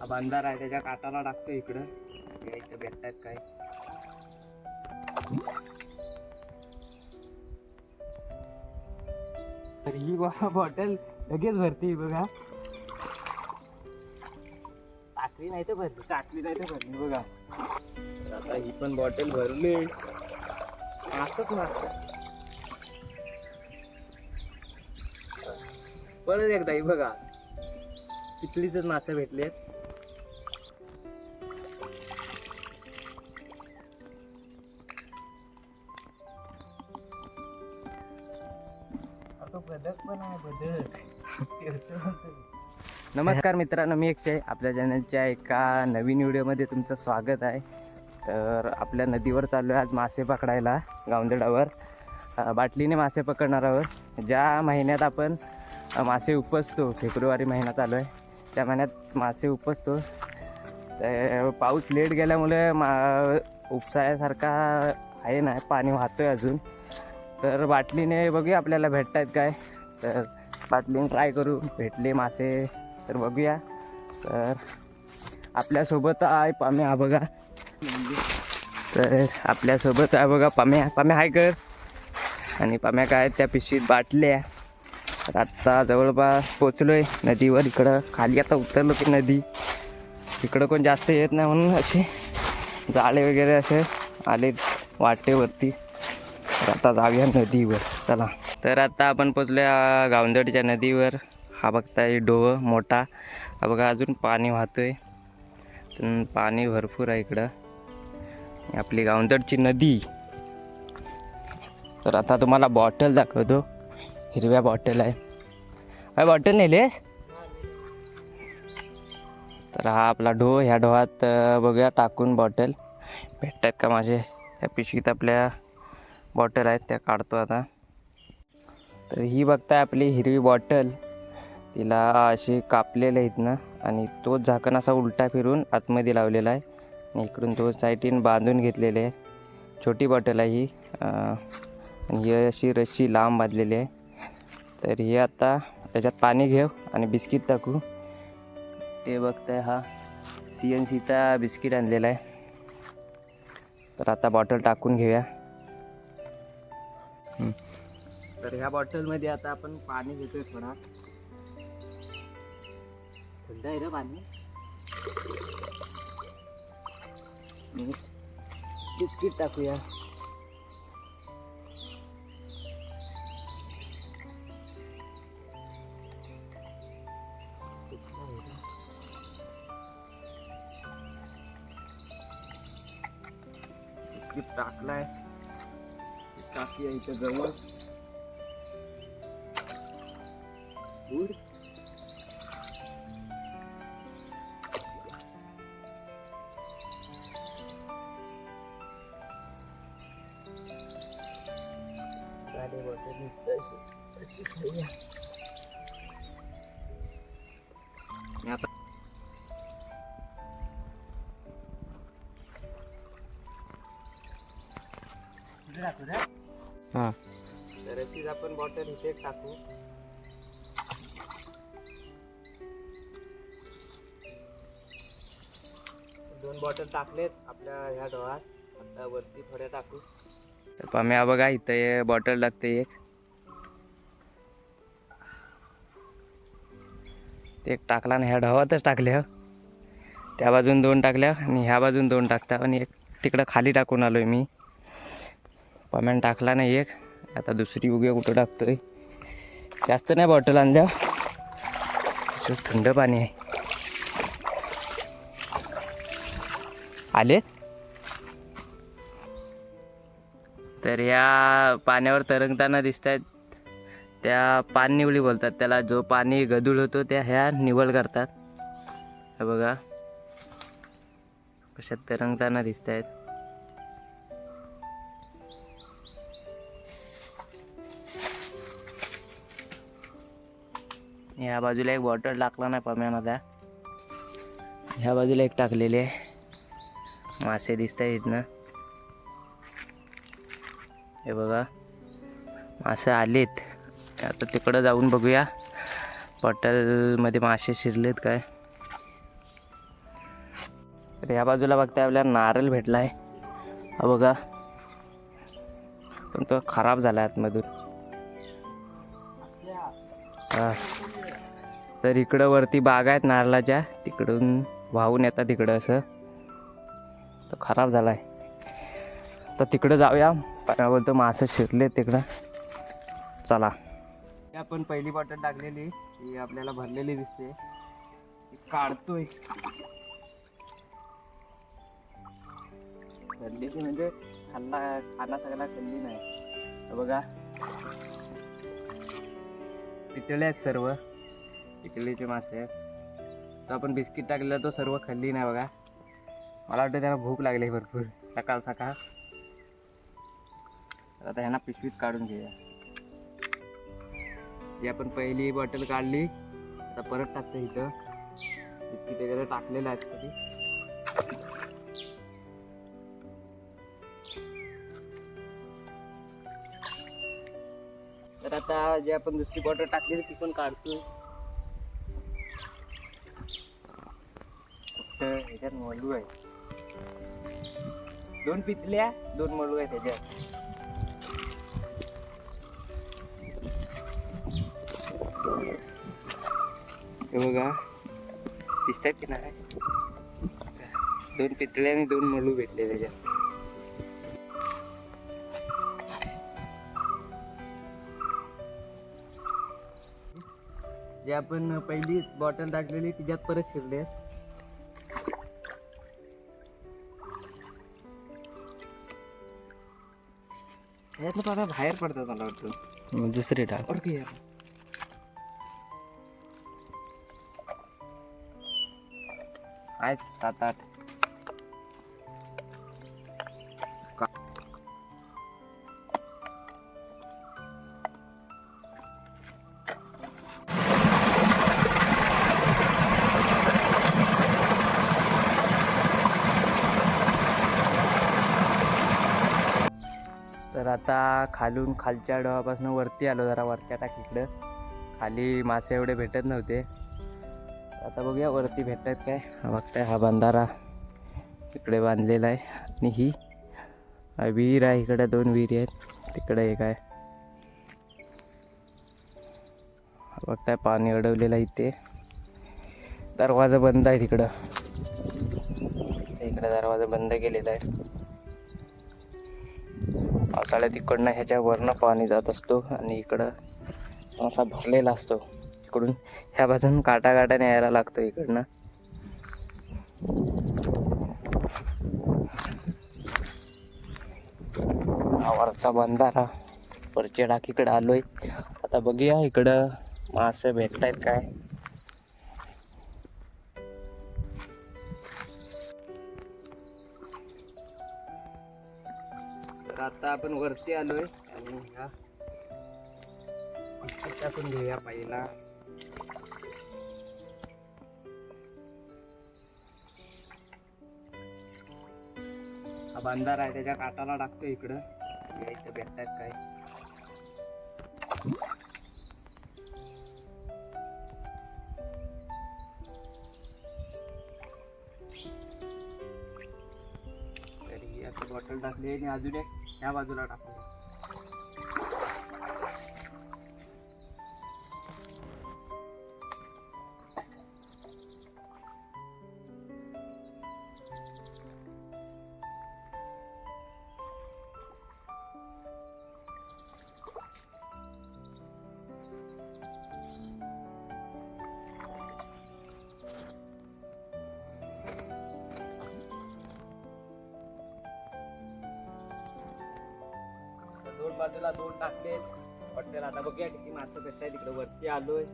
हा बांधार आहे त्याच्या काटाला टाकतो इकडं. या इथं भेटतायत काय. तर ही बॉटल लगेच भरती बघा. टाकली नाही तर भरली बघा. आता ही पण बॉटल भरली. असंच मस्त. परत एकदा ही बघा कितलीच मासे भेटलेत. बदक पण आहे बदक. नमस्कार मित्रांनो, मी अक्षय. आपल्या चॅनलच्या एका नवीन व्हिडिओमध्ये तुमचं स्वागत आहे. तर आपल्या नदीवर चाललो आहे आज मासे पकडायला. गावंदडावर बाटलीने मासे पकडणार आहोत. ज्या महिन्यात आपण मासे उपसतो, फेब्रुवारी महिना चालू आहे, त्या महिन्यात मासे उपसतो. पाऊस लेट गेल्यामुळे उपसायासारखा आहे ना, पाणी वाहतोय अजून. तर बाटलीने बघूया आपल्याला भेटत आहेत काय. तर बाटलीने ट्राय करू, भेटले मासे तर बघूया. तर आपल्यासोबत आहे पाम्या बघा. तर आपल्यासोबत आहे बघा पाम्या. पाम्या हाय कर. आणि पाम्या काय त्या पिशवीत बाटल्या. तर आत्ता जवळपास पोचलो आहे नदीवर. इकडं खाली आता उतरलो की नदी. इकडं कोण जास्त येत नाही म्हणून असे जाळे वगैरे असे आले वाटेवरती. तर आता जाऊया नदीवर, चला. तर आता आपण पोचलो गावंदडच्या नदीवर. हा बघताय डोह मोठा. हा बघा अजून पाणी वाहतोय. पाणी भरपूर आहे इकडं. आपली गावंदडची नदी. तर आता तुम्हाला बॉटल दाखवतो. हिरव्या बॉटल आहे. काय बॉटल नेलेस? तर हा आपला डोह. ह्या डोहात बघूया टाकून बॉटल भेटतात का माझे. ह्या पिशवीत आपल्या बॉटल आहेत, त्या काढतो आता. तर ही बघताय आपली हिरवी बॉटल. तिला अशी कापलेलं आहेत ना, आणि तोच झाकण असा उलटा फिरून आतमध्ये लावलेला आहे. आणि इकडून तो साईडीन बांधून घेतलेले आहे. छोटी बॉटल आहे ही. आणि ही अशी रस्सी लांब बांधलेली आहे. तर हे आता त्याच्यात पाणी घेऊ आणि बिस्किट टाकू. ते बघताय हा CNCचा बिस्किट आणलेला आहे. तर आता बॉटल टाकून घेऊया. तर ह्या बॉटलमध्ये आता आपण पाणी घेतोय. थोडा थंड आहे रे पाणी. बिस्किट टाकूया. बिस्किट टाकलाय. टाकूया इथं जवळ. हां, तर अशीच आपण बॉटल इथे टाकू. दोन बॉटल टाकलेत आपल्या ह्या डोहात. आता वरती थोड्या टाकू. तर पाम्या बघा इथं बॉटल लागते एक टाकला आणि ह्या डोहातच टाकल्या. त्या बाजून 2 टाकल्या आणि ह्या बाजून 2 टाकता. आणि एक तिकडं खाली टाकून आलोय मी. पाम्यान टाकला नाही एक. आता दुसरी उग्या कुठं टाकतोय. जास्त नाही बॉटल आणल्या. थंड पाणी आहे. आले. तर ह्या पाण्यावर तरंगताना दिसत आहेत त्या पाणनिवळी बोलतात त्याला. जो पाणी गदूळ होतो त्या ह्या निवळ करतात. हे बघा कशा तरंगताना दिसत आहेत. ह्या बाजूला एक बॉटल टाकला नाही पाम्यामध्ये. ह्या बाजूला एक टाकलेले आहे. मासे दिसत आहेत इथनं. हे बघा मासे आलेत. आता तिकडं जाऊन बघूया बॉटलमध्ये मासे शिरलेत काय. तर या बाजूला बघताय आपल्याला नारळ भेटला आहे, हा बघा, पण तो खराब झाला आतमधून. हा, तर इकडं वरती बाग आहेत नारळाच्या, तिकडून वाहून येतात तिकडं असं, तो खराब झाला आहे. तर तिकडं जाऊया, पण बोलतो मासे शिरले तिकडं. चला, आपण पहिली बॉटल टाकलेली, ही आपल्याला भरलेली दिसते, काढतोय. भरलेली म्हणजे खाना सगळा खाल्ली नाही. तर बघा, पितळे आहेत सर्व, पितळीचे मासे आहेत. तो आपण बिस्किट टाकलेला तो सर्व खाल्ली नाही बघा. मला वाटतं त्याला भूक लागली भरपूर सकाळ सकाळ. तर आता ह्यांना पिशवीत काढून घेऊया. ही आपण पहिली बॉटल काढली, आता परत टाकतो इथं. बिस्किट वगैरे टाकलेलं आहे तरी. तर आता जे आपण दुसरी बॉटल टाकलेली ती पण काढतोय. ह्याच्यात मळू आहे, 2 पितल्या 2 मळू आहे त्याच्यात. हे बघा, दिसतात की नाही, 2 पितळे आणि 2 मळू भेटले त्याच्यात. जे आपण पहिली बॉटल टाकलेली तिच्यात परत शिरले. ह्यातनं आता बाहेर पडतात मला वाटतं. दुसरी टाक आहेत 7-8. तर आता खालच्या डोहापासून वरती आलो, जरा वरच्या टाकीकडं. खाली मासे एवढे भेटत नव्हते, आता बघूया वरती भेटतात काय. हा बघताय, हा बंधारा इकडे बांधलेला आहे, आणि ही विहीर आहे. इकडे 2 विहिरी आहेत, तिकडे एक आहे. बघताय पाणी अडवलेलं आहे इथे. दरवाजा बंद आहे तिकडं, इकडे दरवाजा बंद केलेला आहे. पावसाळ्यात इकडनं ह्याच्या वरनं पाणी जात असतो, आणि इकडं असा भरलेला असतो. इकडून ह्या बाजून काटाने यायला लागतो इकडनं. वरचा बंधारा, वरच्या टाकीकडे आलोय. आता बघूया इकडं मासे भेटतायत काय. तर आता आपण वरती आलोय, आणि ह्या टाकून घेऊया पहिला. हा बंधारा आहे, त्याच्या काटाला टाकतो इकडं. इथं भेटतात काय. तर ही आता बॉटल टाकली, आणि अजून एक ह्या बाजूला टाकतो. दोन बाजूला 2 टाकले बॉटल. आता बघूया किती मासे भेटताय. तिकडे वरती आलोय.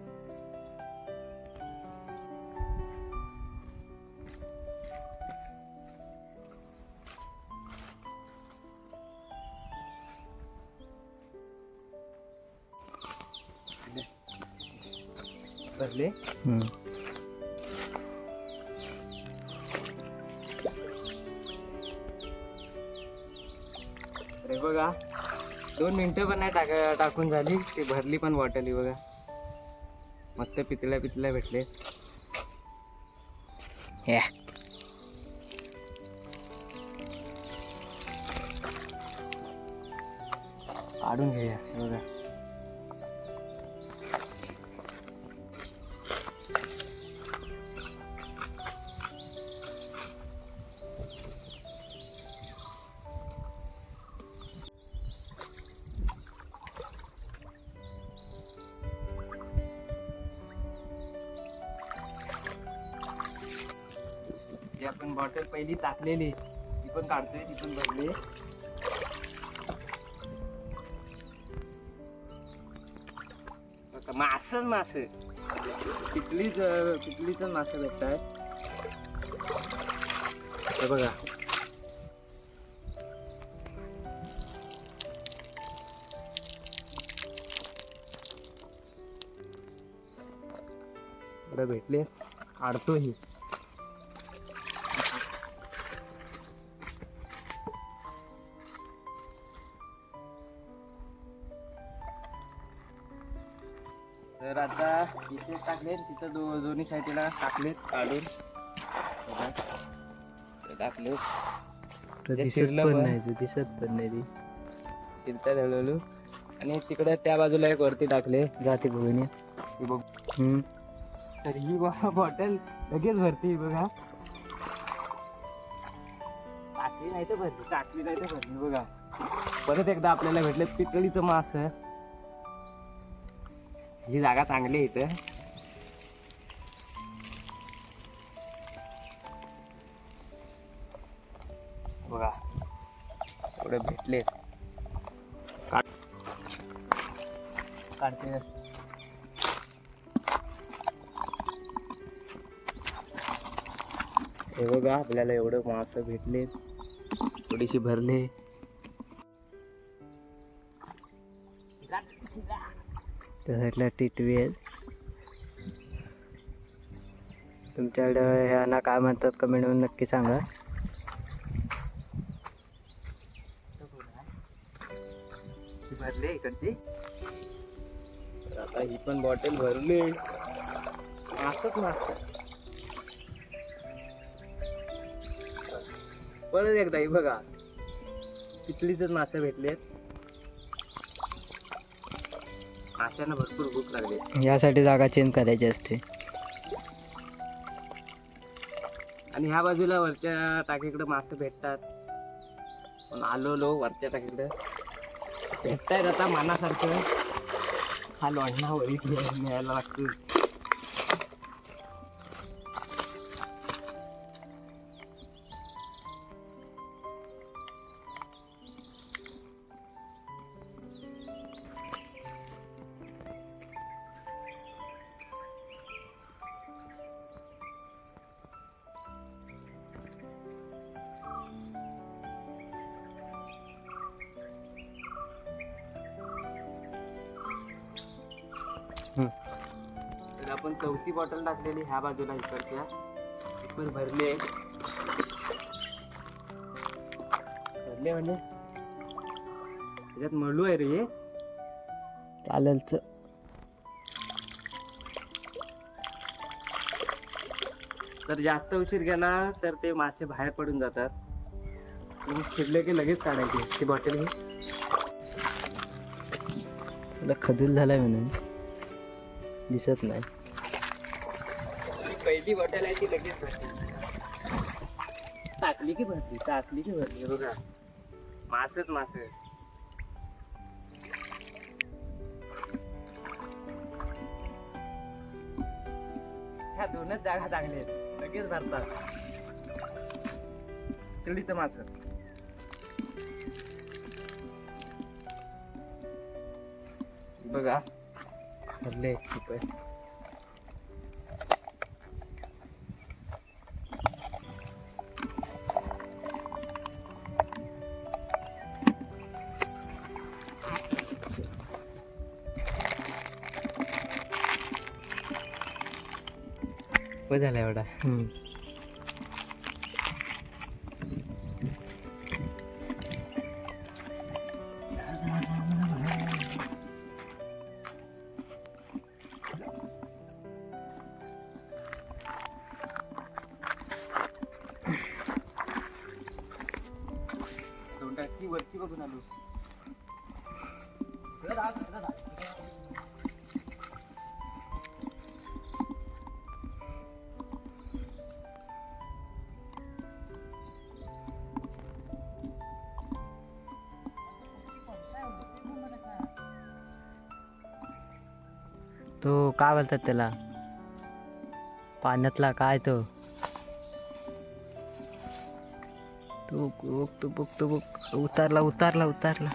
भरले. अरे बघा, 2 मिनिटं पण नाही टाकून झाली ती भरली पण बॉटल. ही बघा, मस्त पितळ्या भेटले. काढून घेऊया. हे बघा जी आपण बॉटल पहिली टाकलेली ती पण काढतोय, ती पण भरली. मासच मास पिकलीच मास भेटतात. हे बघा भेटले, काढतो ही. तर आता इथे टाकले, तिथं दोन्ही साईडला टाकलेत काढून टाकले. दिसत पण नाही ती शिरता हळूहळू. आणि तिकडे त्या बाजूला एक वरती टाकले जाती बघून बघ. तर ही बॉटल लगेच भरती बघा. टाकली नाही तर भरली बघा. परत एकदा आपल्याला भेटले पितळीचं मास. ही जागा चांगली आहे इथं. बघा एवढे भेटले. काढते हे बघा आपल्याला एवढं मास भेटले, थोडीशी भरले. त्या साईडला टिटवी आहेत. तुमच्याकडे ह्यांना काय म्हणतात कमेंट मध्ये नक्की सांगा. भरले इकडची. आता ही पण बॉटल भरली. मासच मास. परत एकदा ही बघा पितळीच मासे भेटलेत. माशांना भरपूर भूक लागली. यासाठी जागा चेंज करायची असते. आणि ह्या बाजूला वरच्या टाकीकडे मासे भेटतात. पण आलो वरच्या टाकीकडे भेटतायत. आता मानासारखं हा लोणा वरी न्यायला लागतो. तर आपण चौथी बॉटल टाकलेली ह्या बाजूला इकडच्या. ती पण भरली म्हणजे त्याच्यात मळू आहे रे. चालेल. तर जास्त उशीर गेला तर ते मासे बाहेर पडून जातात. फिरले की लगेच काढायची ती बॉटल. ही खदूल झालाय म्हणून दिसत नाही. पहिली बॉटल आहे ती लगेच भरली. टाकली की भरली बघा. मासच मास. ह्या दोनच जागा चांगल्या आहेत, लगेच भरतात. पितळीचं मास. बघा भरले खूप आहे. झाला एवढा. वरती बघून आलो. तो काय बोलतात त्याला, पाण्यातला काय तो तो बघ तो बघ तो बघ, उतारला उतारला उतारला.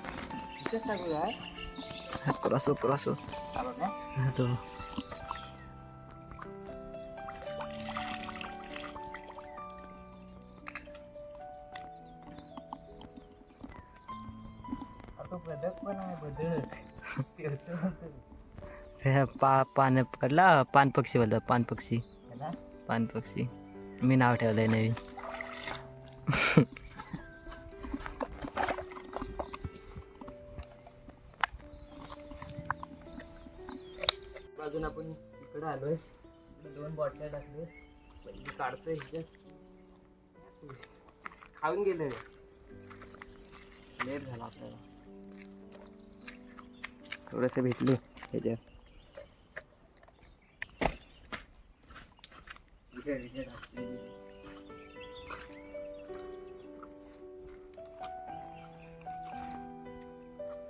क्रॉस क्रॉस तो. पान पकडला, पान पक्षी बोलतात, पान पक्षी, पान पक्षी. मी नाव ठेवलंय नवीन. अजून आपण इकडे आलोय, 2 बॉटल्या टाकले, पहिली काढतोय ह्याच्यात. खाऊन गेले, लेट झाला आपल्याला. थोडंसं भेटले ह्याच्यात.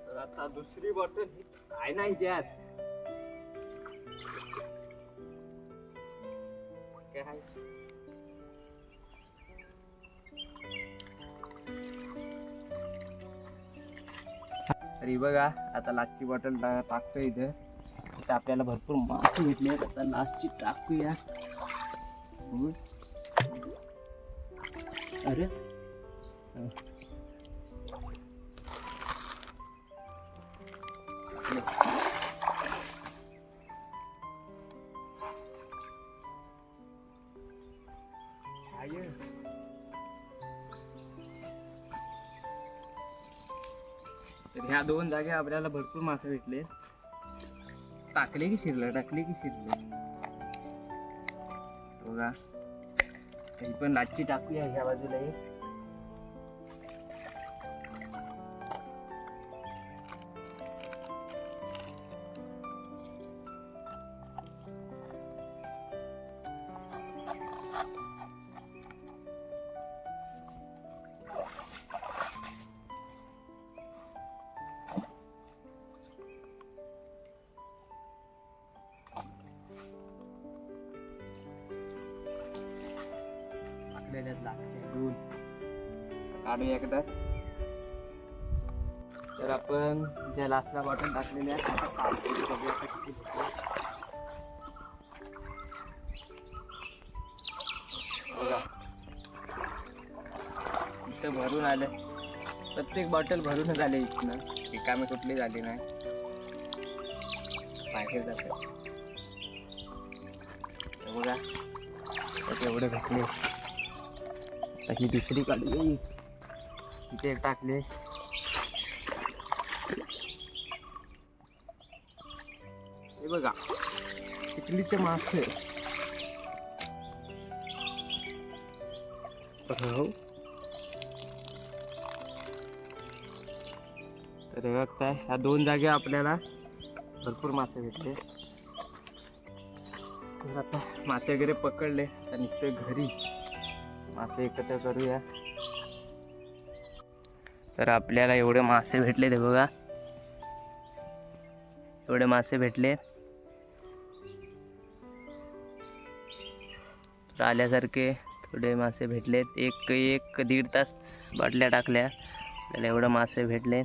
तर आता दुसरी बॉटल काय नाही ह्याच्यात. काय तरी बघा, आता लास्टची बॉटल टाकतोय इथे. इथं आपल्याला भरपूर मासे भेटले. आता लास्टची टाकूया. अरे तर ह्या 2 जागे आपल्याला भरपूर मासे भेटले. टाकले की शिरले, टाकले की शिरले बघा. ही पण लाटची टाकूया ह्या बाजूला एक. काढूया एकदाच. तर आपण ज्या लास्टला बॉटल टाकलेल्या आता काढतो. बघा इथं भरून आले, प्रत्येक बॉटल भरूनच आले. इथनं रिकामी कुठली झाली नाही, बाहेर जाते. बघा एवढे भेटले. आता ही दुसरी काढली, इथे एक टाकले. हे बघा चिखलीचे मासे. तर हे बघताय, ह्या 2 जागे आपल्याला भरपूर मासे भेटले. तर आता मासे वगैरे पकडले, आता निघतोय घरी. मासे एकत्र करूया. तर आपल्याला एवढे मासे भेटले, ते बघा एवढे मासे भेटले. तर आल्यासारखे थोडे मासे भेटलेत. एक 1.5 तास बाटल्या टाकल्या, आपल्याला एवढे मासे भेटले.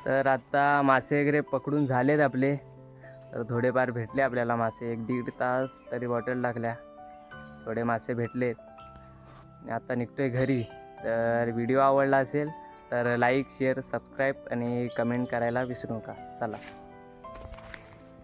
तर आता मासे वगैरे पकडून झालेत आपले. तर थोडेफार भेटले आपल्याला मासे. 1-1.5 तास तरी बॉटल टाकल्या, थोडे मासे भेटलेत. आणि आता निघतोय घरी. तर व्हिडिओ आवडला असेल तर लाईक, शेअर, सबस्क्राईब आणि कमेंट करायला विसरू नका. चला.